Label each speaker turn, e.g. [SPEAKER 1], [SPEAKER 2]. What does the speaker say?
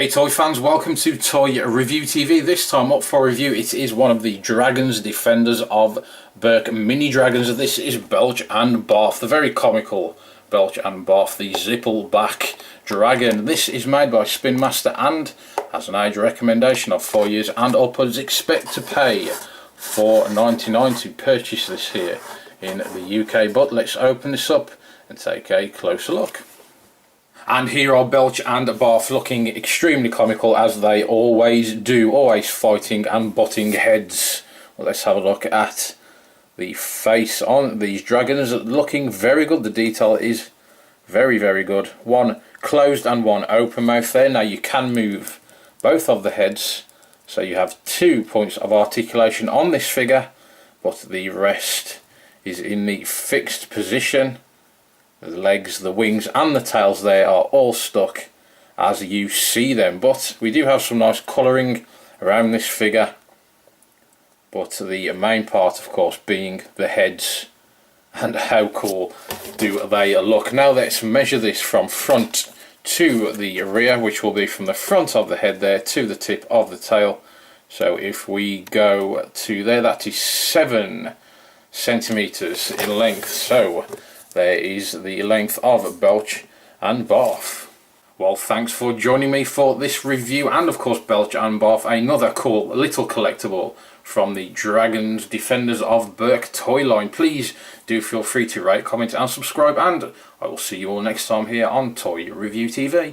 [SPEAKER 1] G'day toy fans, welcome to Toy Review TV. This time up for review it is one of the Dragons Defenders of Berk mini dragons. This is Belch and Barf, the very comical Belch and Barf, the Zippleback dragon. This is made by Spin Master and has an age recommendation of 4 years and upwards. Expect to pay $4.99 to purchase this here in the UK, but let's open this up and take a closer look. And here are Belch and Barf looking extremely comical as they always do, always fighting and butting heads. Well, let's have a look at the face on these dragons, looking very good. The detail is very good. One closed and one open mouth there. Now you can move both of the heads, so you have 2 points of articulation on this figure, but the rest is in the fixed position. The legs, the wings and the tails there are all stuck as you see them, but we do have some nice colouring around this figure, but the main part of course being the heads. And how cool do they look. Now let's measure this from front to the rear, which will be from the front of the head there to the tip of the tail. So if we go to there, that is 7 centimeters in length. So there is the length of Belch and Barf. Well, thanks for joining me for this review, and of course Belch and Barf, another cool little collectible from the Dragons Defenders of Berk toy line. Please do feel free to rate, comment and subscribe, and I will see you all next time here on Toy Review TV.